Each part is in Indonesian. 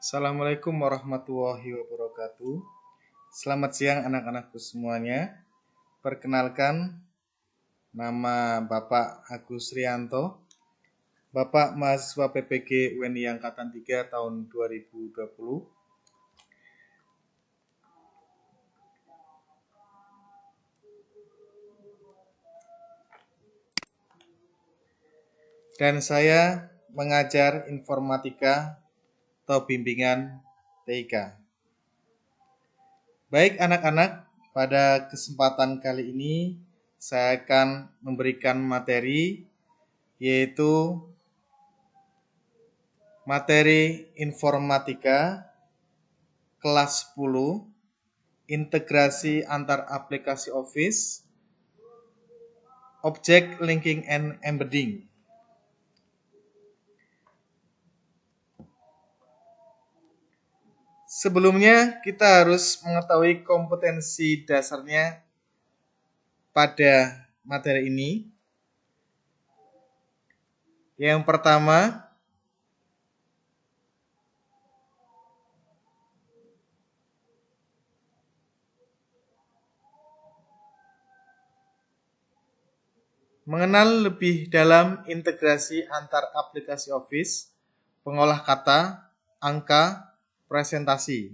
Assalamualaikum warahmatullahi wabarakatuh. Selamat siang anak-anakku semuanya. Perkenalkan, nama Bapak Agus Rianto, Bapak mahasiswa PPG UNI Angkatan 3 tahun 2020. Dan saya mengajar informatika atau bimbingan TIK. Baik anak-anak, pada kesempatan kali ini saya akan memberikan materi yaitu materi informatika kelas 10, integrasi antar aplikasi Office, Object Linking and Embedding. Sebelumnya kita harus mengetahui kompetensi dasarnya pada materi ini. Yang pertama, mengenal lebih dalam integrasi antar aplikasi Office, pengolah kata, angka, presentasi.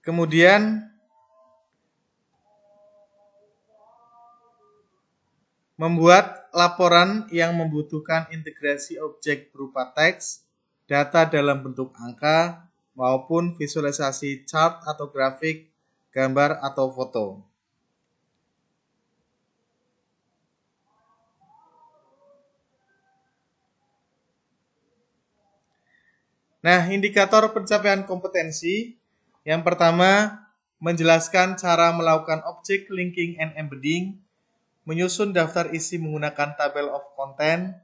Kemudian membuat laporan yang membutuhkan integrasi objek berupa teks, data dalam bentuk angka, maupun visualisasi chart atau grafik, gambar atau foto. Nah, indikator pencapaian kompetensi yang pertama menjelaskan cara melakukan object linking and embedding, menyusun daftar isi menggunakan table of content,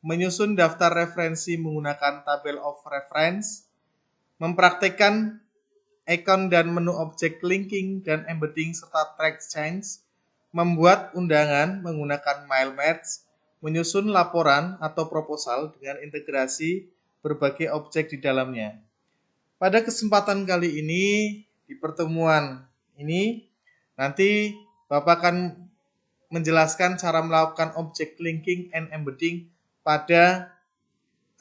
menyusun daftar referensi menggunakan table of reference, mempraktekkan icon dan menu object linking dan embedding serta track change, membuat undangan menggunakan mail match, menyusun laporan atau proposal dengan integrasi berbagai objek di dalamnya. Pada kesempatan kali ini, di pertemuan ini, nanti Bapak akan menjelaskan cara melakukan object linking and embedding pada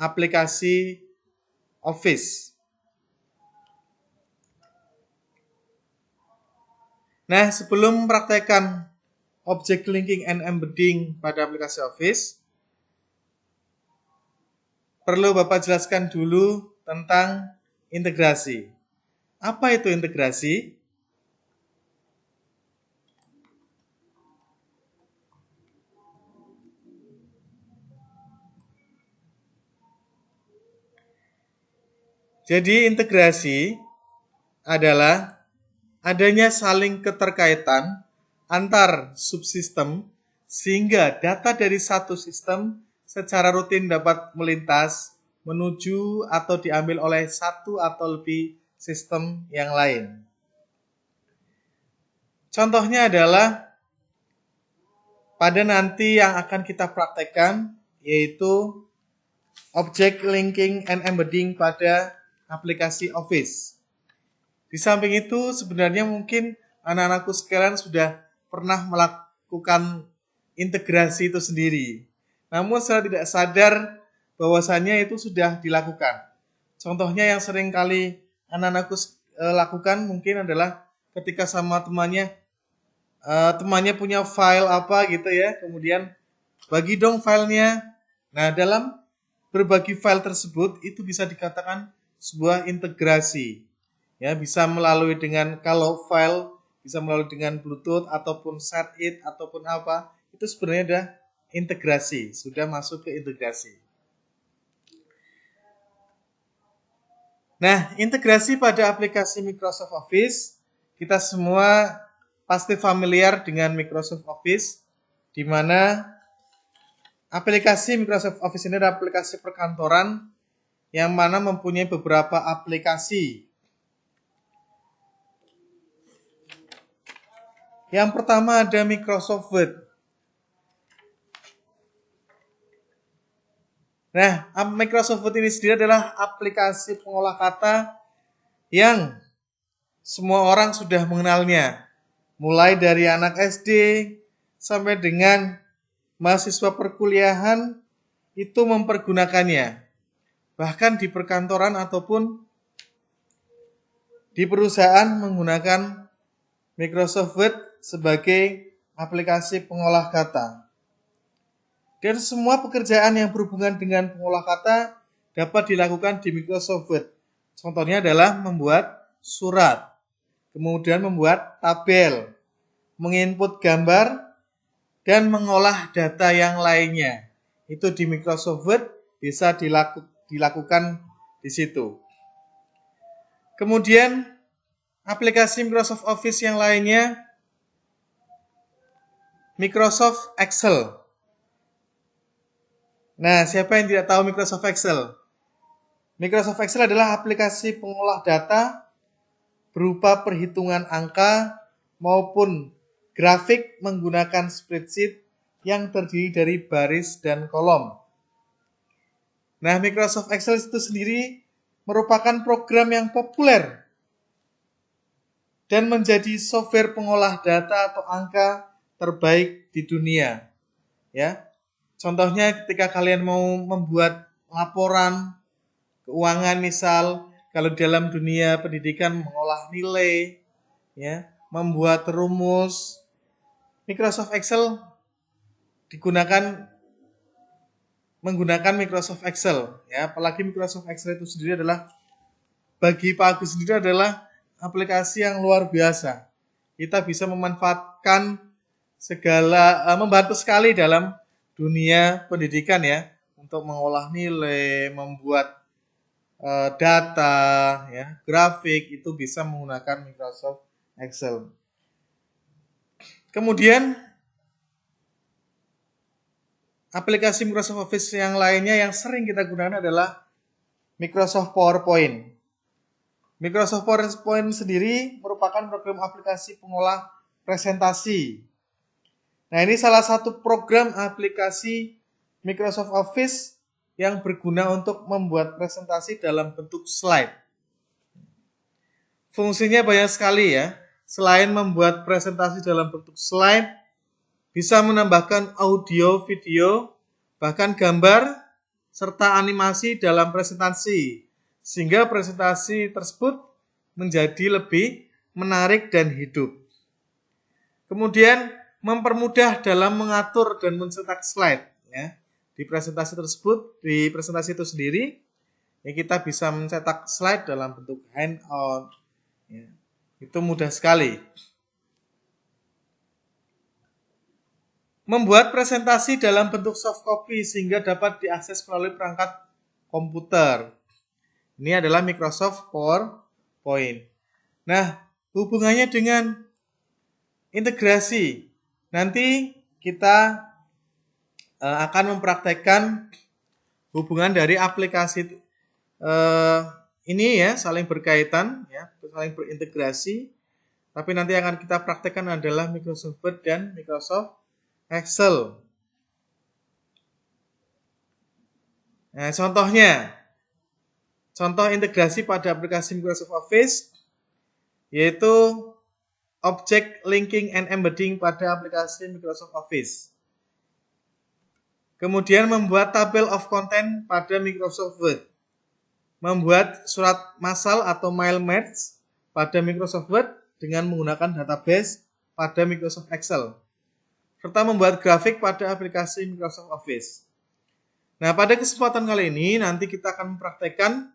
aplikasi Office. Nah, sebelum mempraktekkan object linking and embedding pada aplikasi Office, perlu Bapak jelaskan dulu tentang integrasi. Apa itu integrasi? Jadi integrasi adalah adanya saling keterkaitan antar subsistem sehingga data dari satu sistem secara rutin dapat melintas menuju atau diambil oleh satu atau lebih sistem yang lain. Contohnya adalah pada nanti yang akan kita praktekkan yaitu object linking and embedding pada aplikasi Office. Di samping itu sebenarnya mungkin anak-anakku sekalian sudah pernah melakukan integrasi itu sendiri. Namun secara tidak sadar bahwasannya itu sudah dilakukan. Contohnya yang sering kali anak-anakku lakukan mungkin adalah ketika sama temannya punya file apa gitu ya, kemudian bagi dong filenya. Nah, dalam berbagi file tersebut itu bisa dikatakan sebuah integrasi. Ya, bisa melalui dengan kalau file bisa melalui dengan Bluetooth ataupun share it ataupun apa, itu sebenarnya sudah integrasi, sudah masuk ke integrasi. Nah, integrasi pada aplikasi Microsoft Office, kita semua pasti familiar dengan Microsoft Office, di mana aplikasi Microsoft Office ini adalah aplikasi perkantoran yang mana mempunyai beberapa aplikasi. Yang pertama ada Microsoft Word. Nah, Microsoft Word ini sendiri adalah aplikasi pengolah kata yang semua orang sudah mengenalnya. Mulai dari anak SD sampai dengan mahasiswa perkuliahan itu mempergunakannya. Bahkan di perkantoran ataupun di perusahaan menggunakan Microsoft Word sebagai aplikasi pengolah kata. Dan semua pekerjaan yang berhubungan dengan pengolah kata dapat dilakukan di Microsoft Word. Contohnya adalah membuat surat, kemudian membuat tabel, menginput gambar, dan mengolah data yang lainnya. Itu di Microsoft Word bisa dilakukan di situ. Kemudian aplikasi Microsoft Office yang lainnya, Microsoft Excel. Nah, siapa yang tidak tahu Microsoft Excel? Microsoft Excel adalah aplikasi pengolah data berupa perhitungan angka maupun grafik menggunakan spreadsheet yang terdiri dari baris dan kolom. Nah, Microsoft Excel itu sendiri merupakan program yang populer dan menjadi software pengolah data atau angka terbaik di dunia. Ya. Contohnya ketika kalian mau membuat laporan keuangan, misal kalau dalam dunia pendidikan mengolah nilai, ya, membuat rumus, Microsoft Excel menggunakan Microsoft Excel, ya. Apalagi Microsoft Excel itu sendiri adalah, bagi Pak Agus sendiri adalah aplikasi yang luar biasa. Kita bisa memanfaatkan membantu sekali dalam dunia pendidikan, ya, untuk mengolah nilai, membuat data, ya, grafik, itu bisa menggunakan Microsoft Excel. Kemudian aplikasi Microsoft Office yang lainnya yang sering kita gunakan adalah Microsoft PowerPoint. Microsoft PowerPoint sendiri merupakan program aplikasi pengolah presentasi. Nah, ini salah satu program aplikasi Microsoft Office yang berguna untuk membuat presentasi dalam bentuk slide. Fungsinya banyak sekali, ya. Selain membuat presentasi dalam bentuk slide, bisa menambahkan audio, video, bahkan gambar, serta animasi dalam presentasi, sehingga presentasi tersebut menjadi lebih menarik dan hidup. Kemudian mempermudah dalam mengatur dan mencetak slide, ya. Di presentasi itu sendiri, ya, kita bisa mencetak slide dalam bentuk handout, ya. Itu mudah sekali. Membuat presentasi dalam bentuk soft copy sehingga dapat diakses melalui perangkat komputer. Ini adalah Microsoft PowerPoint. Nah, hubungannya dengan integrasi. Nanti kita akan mempraktekkan hubungan dari aplikasi ini, ya, saling berkaitan, ya, saling berintegrasi. Tapi nanti akan kita praktekkan adalah Microsoft Word dan Microsoft Excel. Nah, contoh integrasi pada aplikasi Microsoft Office yaitu Object Linking and Embedding pada aplikasi Microsoft Office. Kemudian membuat Table of Content pada Microsoft Word. Membuat surat massal atau mail merge pada Microsoft Word dengan menggunakan database pada Microsoft Excel. Serta membuat grafik pada aplikasi Microsoft Office. Nah, pada kesempatan kali ini nanti kita akan mempraktekkan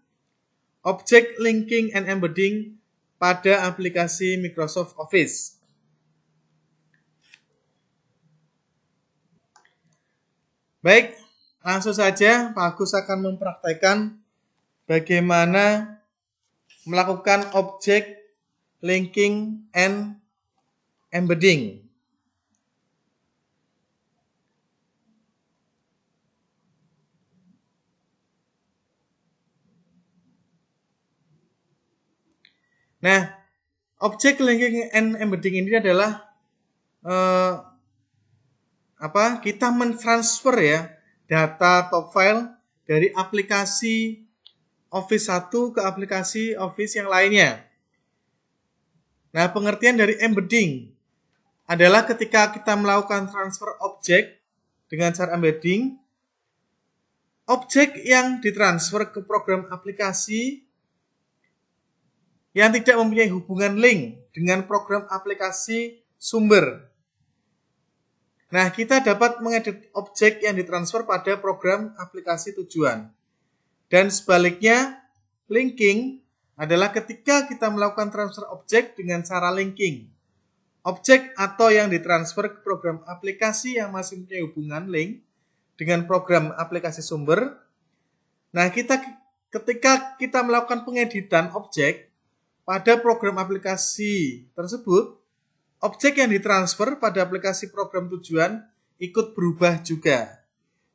Object Linking and Embedding pada aplikasi Microsoft Office. Baik, langsung saja Pak Agus akan mempraktekkan bagaimana melakukan Object Linking and Embedding. Nah, Object Linking and Embedding ini adalah kita mentransfer, ya, data top file dari aplikasi Office 1 ke aplikasi Office yang lainnya. Nah, pengertian dari embedding adalah ketika kita melakukan transfer objek dengan cara embedding, objek yang ditransfer ke program aplikasi yang tidak mempunyai hubungan link dengan program aplikasi sumber. Nah, kita dapat mengedit objek yang ditransfer pada program aplikasi tujuan. Dan sebaliknya, linking adalah ketika kita melakukan transfer objek dengan cara linking. Objek atau yang ditransfer ke program aplikasi yang masih mempunyai hubungan link dengan program aplikasi sumber. Nah, ketika kita melakukan pengeditan objek pada program aplikasi tersebut, objek yang ditransfer pada aplikasi program tujuan ikut berubah juga.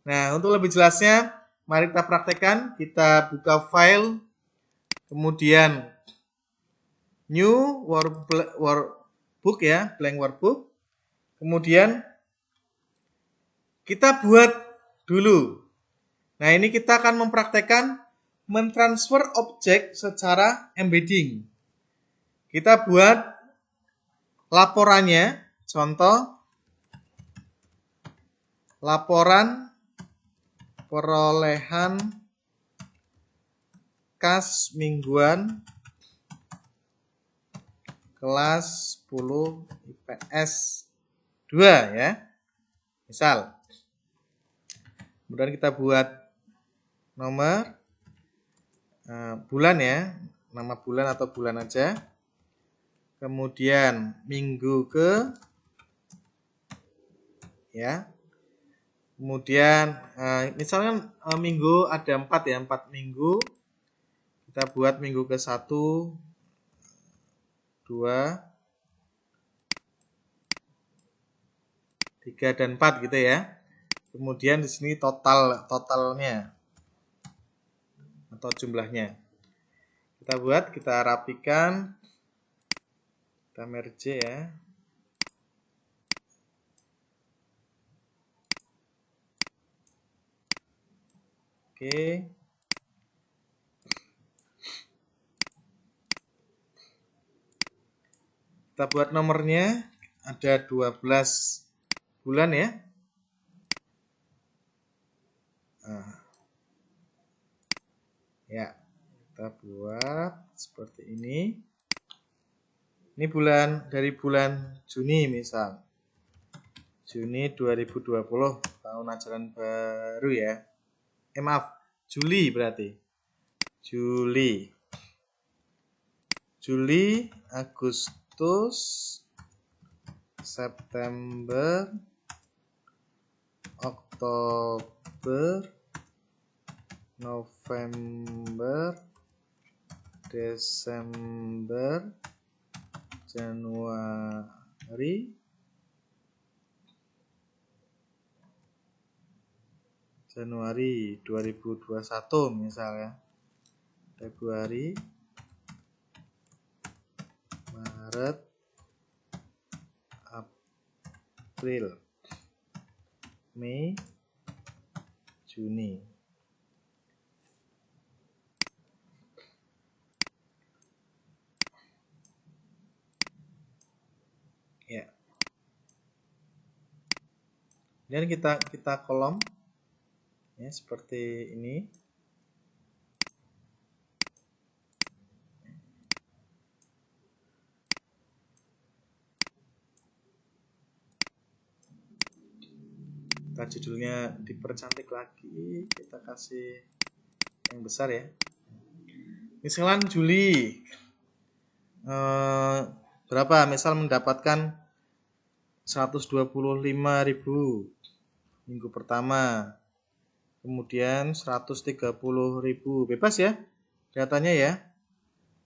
Nah, untuk lebih jelasnya, mari kita praktekkan. Kita buka file, kemudian new workbook ya, blank workbook. Kemudian kita buat dulu. Nah, ini kita akan mempraktekkan mentransfer objek secara embedding. Kita buat laporannya, contoh laporan perolehan kas mingguan kelas 10 IPS 2 ya. Misal. Kemudian kita buat nomor bulan ya, nama bulan atau bulan aja. Kemudian minggu ke ya. Kemudian misalkan minggu ada 4 ya, 4 minggu. Kita buat minggu ke 1 2 3 dan 4 gitu ya. Kemudian di sini totalnya atau jumlahnya. Kita buat, kita rapikan. Kita merge ya. Oke. Kita buat nomornya ada 12 bulan ya. Ya, kita buat seperti ini. Ini dari bulan Juni misal. Juni 2020, tahun ajaran baru ya. Maaf, Juli berarti. Juli, Agustus, September, Oktober, November, Desember, Januari 2021 misalnya. Februari, Maret, April, Mei, Juni. Ya. Dan kita kolom ya seperti ini. Kita judulnya dipercantik lagi, kita kasih yang besar ya. Misalkan Juli berapa? Misal mendapatkan 125.000 minggu pertama, kemudian 130.000, bebas ya datanya ya.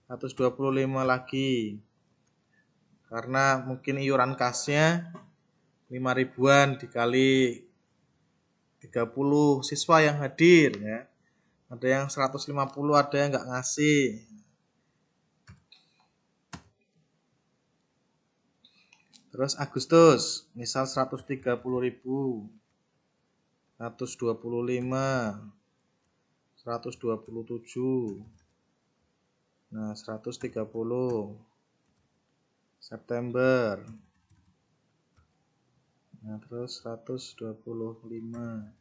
125 lagi karena mungkin iuran kasnya 5.000-an dikali 30 siswa yang hadir ya. Ada yang 150, ada yang nggak ngasih. Terus Agustus, misal 130.000, 125, 127. Nah, 130. September. Nah, terus 125.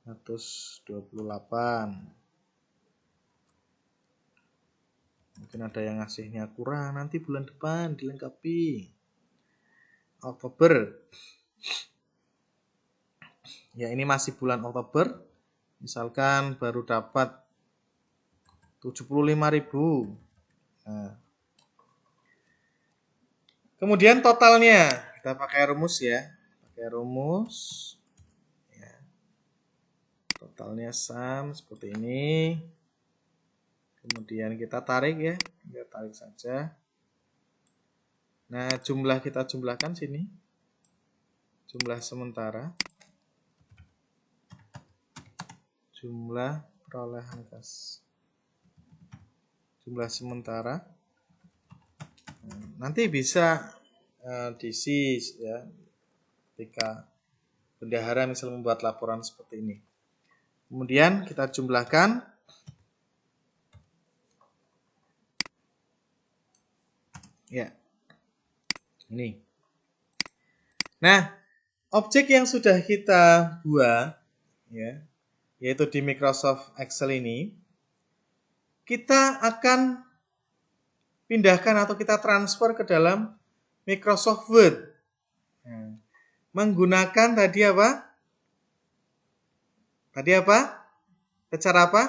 128. Mungkin ada yang ngasihnya kurang, nanti bulan depan dilengkapi. Oktober. Ya, ini masih bulan Oktober. Misalkan baru dapat 75.000. Nah. Kemudian totalnya, kita pakai rumus ya. Pakai rumus. Ya. Totalnya sum seperti ini. Kemudian kita tarik ya. Kita tarik saja. Nah, jumlah kita jumlahkan sini. Jumlah sementara. Jumlah perolehan kas. Jumlah sementara. Nanti bisa diisi ya ketika bendahara misal membuat laporan seperti ini. Kemudian kita jumlahkan. Ya. Ini. Nah, objek yang sudah kita buat ya, yaitu di Microsoft Excel ini, kita akan pindahkan atau kita transfer ke dalam Microsoft Word. Nah, menggunakan tadi apa? Cara apa?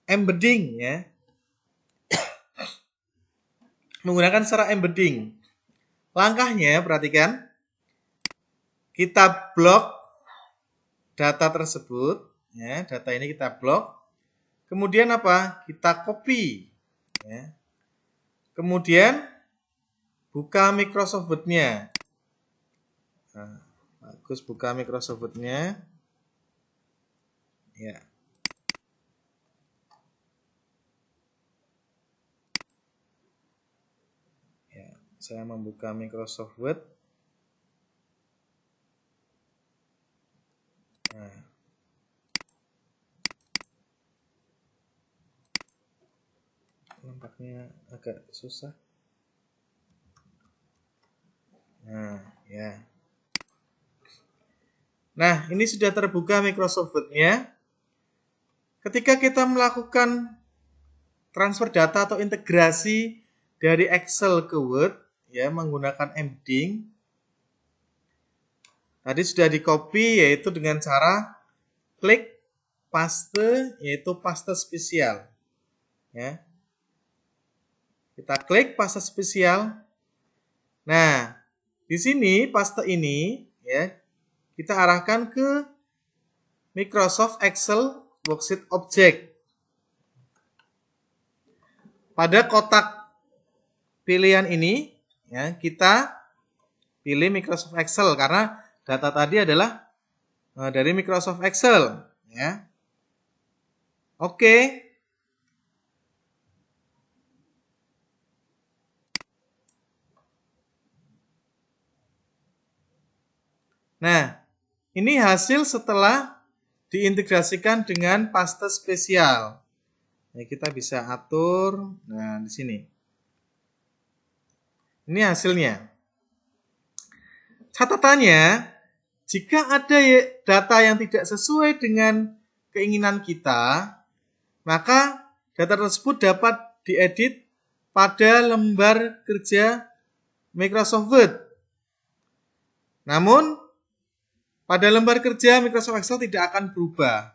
Embedding ya. Menggunakan cara embedding. Langkahnya perhatikan. Kita blok data tersebut ya, data ini kita blok. Kemudian apa? Kita copy ya. Kemudian buka Microsoft Word-nya. Nah, bagus, buka Microsoft Word-nya. Ya. Ya, saya membuka Microsoft Word. Nah. Nampaknya agak susah. Nah, ya. Nah, ini sudah terbuka Microsoft Word-nya. Ketika kita melakukan transfer data atau integrasi dari Excel ke Word, ya, menggunakan embedding, tadi sudah di-copy, yaitu dengan cara klik paste, yaitu paste spesial. Ya. Kita klik paste spesial. Nah, di sini paste ini, ya, kita arahkan ke Microsoft Excel Worksheet Object. Pada kotak pilihan ini, ya, kita pilih Microsoft Excel karena data tadi adalah dari Microsoft Excel. Ya. Oke. Nah, ini hasil setelah diintegrasikan dengan paste spesial. Ya, kita bisa atur. Nah, di sini. Ini hasilnya. Catatannya, jika ada data yang tidak sesuai dengan keinginan kita, maka data tersebut dapat diedit pada lembar kerja Microsoft Word. Namun, pada lembar kerja Microsoft Excel tidak akan berubah.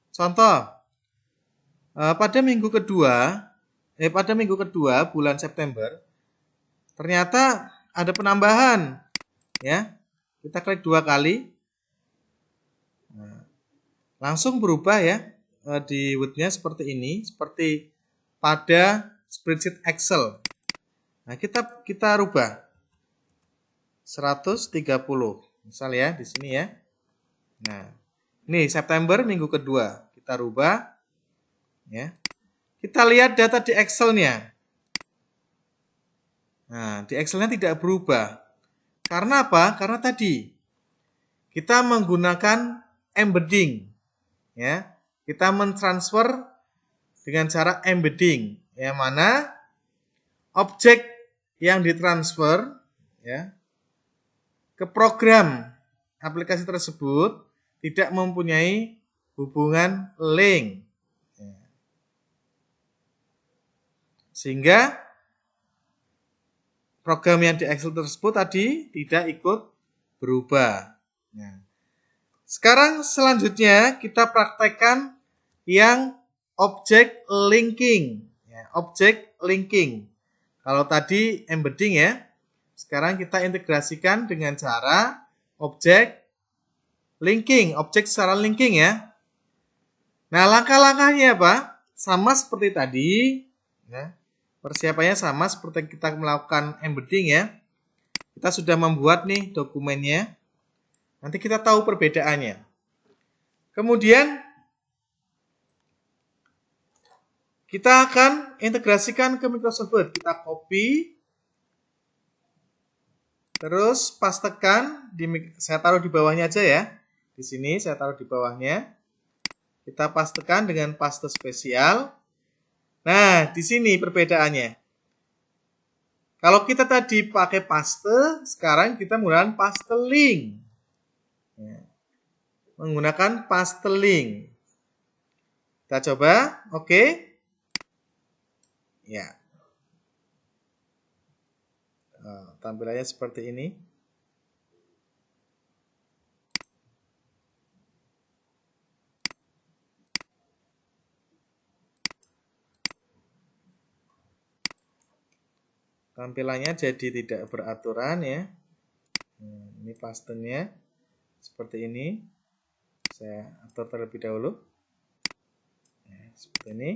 Contoh, pada minggu kedua bulan September, ternyata ada penambahan. Ya, kita klik 2 kali. Nah, langsung berubah ya di Word-nya seperti ini, seperti pada spreadsheet Excel. Nah, kita rubah 130. Misal ya di sini ya. Nah, ini September minggu kedua. Kita rubah ya. Kita lihat data di Excel-nya. Nah, di Excel-nya tidak berubah. Karena apa? Karena tadi kita menggunakan embedding ya. kita mentransfer dengan cara embedding, yang mana objek yang ditransfer ya ke program aplikasi tersebut tidak mempunyai hubungan link, sehingga program yang di Excel tersebut tadi tidak ikut berubah. Nah, sekarang selanjutnya kita praktekkan yang object linking. Object linking. Kalau tadi embedding ya, sekarang kita integrasikan dengan cara object linking, objek secara linking ya. Nah, langkah-langkahnya apa? Sama seperti tadi ya. Persiapannya sama seperti kita melakukan embedding ya. Kita sudah membuat nih dokumennya. Nanti kita tahu perbedaannya. Kemudian kita akan integrasikan ke Microsoft Word. Kita copy, terus pastekan. Saya taruh di bawahnya aja ya. Di sini saya taruh di bawahnya. Kita pastekan dengan paste spesial. Nah, di sini perbedaannya. Kalau kita tadi pakai paste, sekarang kita menggunakan paste link. Menggunakan paste link. Kita coba, oke. Ya. Tampilannya seperti ini. Tampilannya jadi tidak beraturan ya. Ini pastenya seperti ini. Saya atur terlebih dahulu. Seperti ini.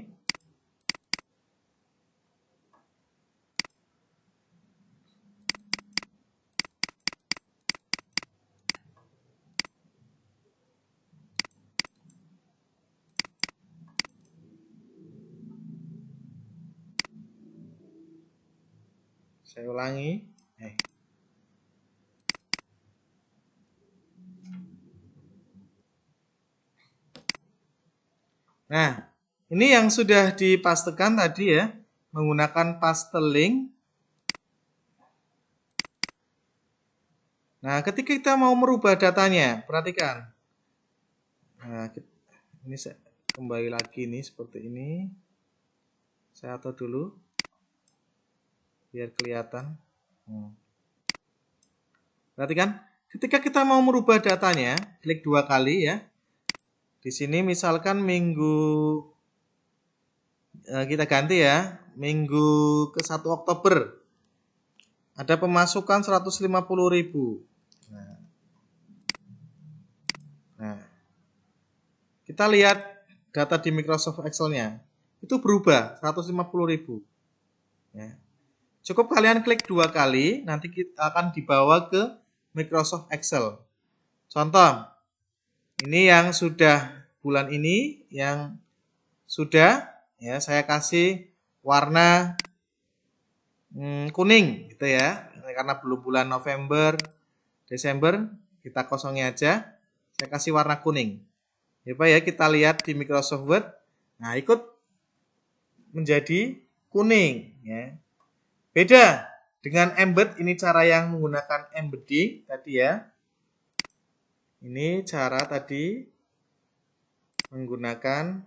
Saya ulangi. Nah, ini yang sudah dipastekan tadi ya, menggunakan paste link. Nah, ketika kita mau merubah datanya, perhatikan. Nah, ini saya kembali lagi nih seperti ini. Saya atur dulu biar kelihatan. Perhatikan, ketika kita mau merubah datanya, klik 2 kali ya. Di sini misalkan minggu, kita ganti ya, minggu ke 1 Oktober. Ada pemasukan 150.000. Nah, kita lihat data di Microsoft Excel-nya. Itu berubah 150.000. Ya. Cukup kalian klik 2 kali, nanti kita akan dibawa ke Microsoft Excel. Contoh, ini yang sudah bulan ini, yang sudah ya saya kasih warna kuning gitu ya. Karena belum bulan November, Desember, kita kosongin aja. Saya kasih warna kuning. Ya kita lihat di Microsoft Word. Nah, ikut menjadi kuning ya. Beda dengan embed, ini cara yang menggunakan embedding tadi ya. Ini cara tadi menggunakan,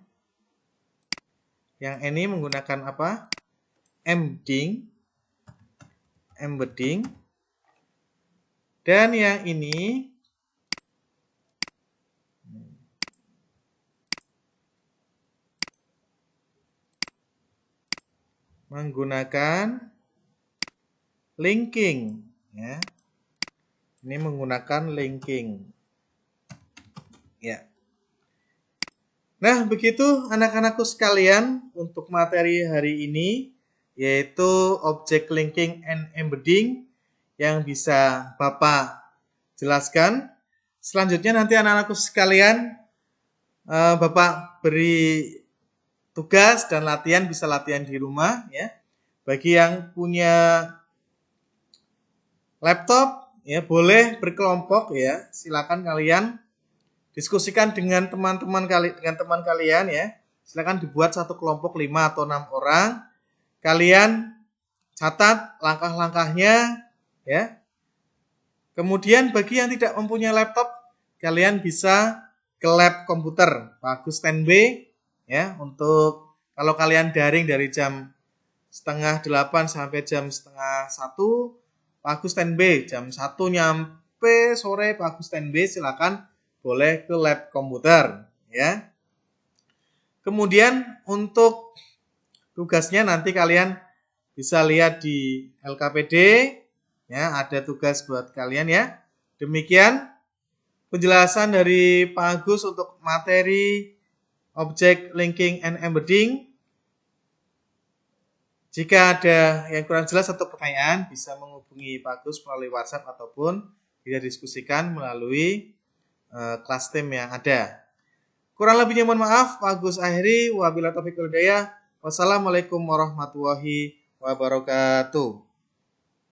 yang ini menggunakan apa? Embedding. Dan yang ini menggunakan linking ya. Ini menggunakan linking. Ya. Nah, begitu anak-anakku sekalian untuk materi hari ini, yaitu object linking and embedding yang bisa Bapak jelaskan. Selanjutnya nanti anak-anakku sekalian, Bapak beri tugas dan latihan, bisa latihan di rumah ya. Bagi yang punya laptop ya boleh berkelompok ya, silakan kalian diskusikan dengan teman kalian ya. Silakan dibuat satu kelompok 5 atau 6 orang. Kalian catat langkah-langkahnya ya. Kemudian bagi yang tidak mempunyai laptop, kalian bisa ke lab komputer Pak Agus standby ya, untuk kalau kalian daring dari jam 7:30 sampai jam 12:30, Pak Agus standby. Jam 1 nyampe sore Pak Agus standby, silakan boleh ke lab komputer ya. Kemudian untuk tugasnya nanti kalian bisa lihat di LKPD ya, ada tugas buat kalian ya. Demikian penjelasan dari Pak Agus untuk materi Object Linking and Embedding. Jika ada yang kurang jelas atau pertanyaan, bisa menghubungi Pak Agus melalui WhatsApp ataupun bisa diskusikan melalui kelas tim yang ada. Kurang lebihnya mohon maaf, Pak Agus akhiri. Wabillahi taufiq wal hidayah. Wassalamualaikum warahmatullahi wabarakatuh.